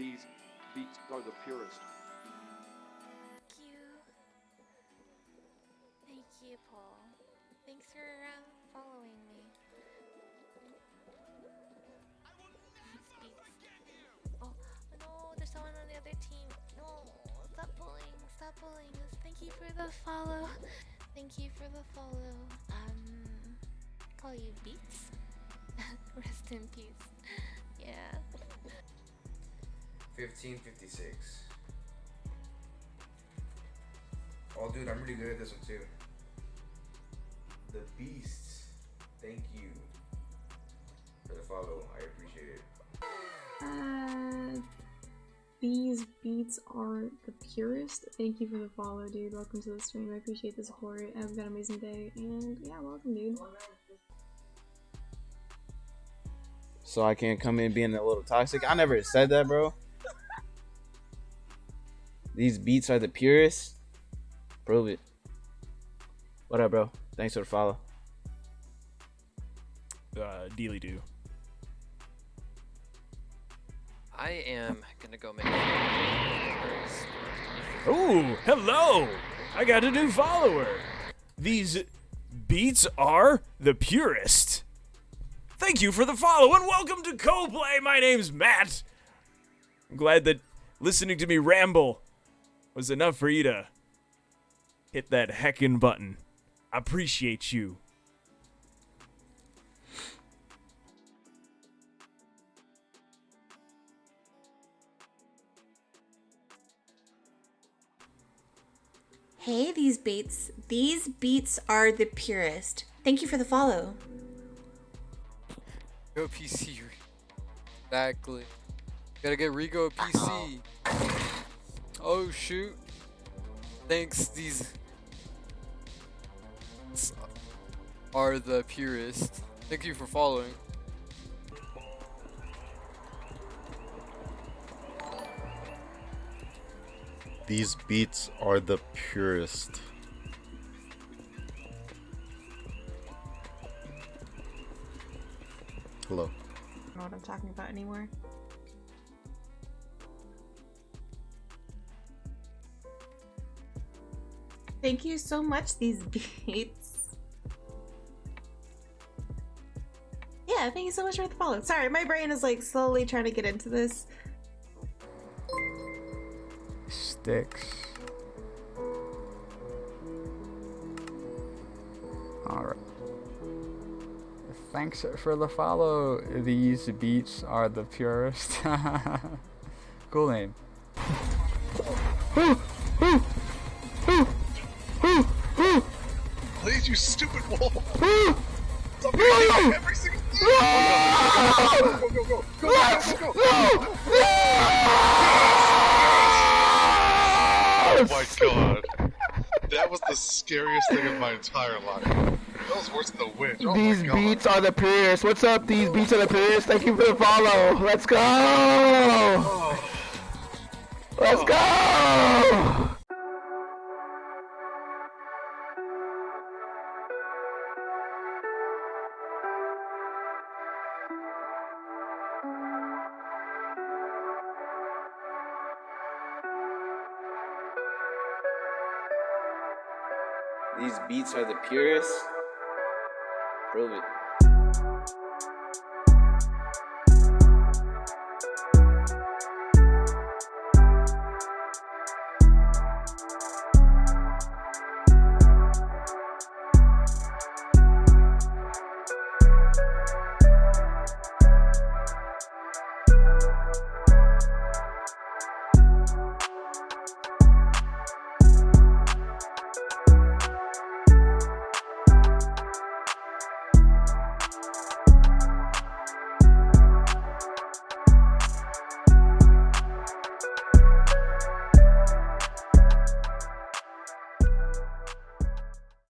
These beats are the purest. Thank you. Thank you, Paul. Thanks for following me. Oh, no, there's someone on the other team. No, stop pulling. Stop pulling. Thank you for the follow. Thank you for the follow. Call you Beats. Rest in peace. Yeah. 1556. Oh, dude, I'm really good at this one too. The Beasts. Thank you for the follow. I appreciate it. These beats are the purest. Thank you for the follow, dude. Welcome to the stream. I appreciate the support. Have an amazing day. And yeah, welcome, dude. So I can't come in being a little toxic. I never said that, bro. These beats are the purest. Prove it. What up, bro? Thanks for the follow. Dealy do. I am gonna go make Ooh, hello! I got a new follower. These beats are the purest. Thank you for the follow and welcome to Co-Play. My name's Matt. I'm glad that listening to me ramble was enough for you to hit that heckin' button. I appreciate you. Hey, these beats are the purest. Thank you for the follow. Go PC. Exactly. Gotta get Rigo a PC. Oh shoot. Thanks, these are the purest. Thank you for following. These beats are the purest. Hello. I don't know what I'm talking about anymore. Thank you so much, these beats. Yeah, thank you so much for the follow. Sorry, my brain is like slowly trying to get into this. Sticks. Alright. Thanks for the follow. These beats are the purest. Cool name. Please, you stupid wolf! Stop getting every single thing! Go, go, go, go, go, go! Oh my god. That was the scariest thing of my entire life. That was worse than the witch. Oh These beats are the purest. What's up? These beats are the purest. Thank you for the follow. Let's go! Let's go! These beats are the purest. Prove it.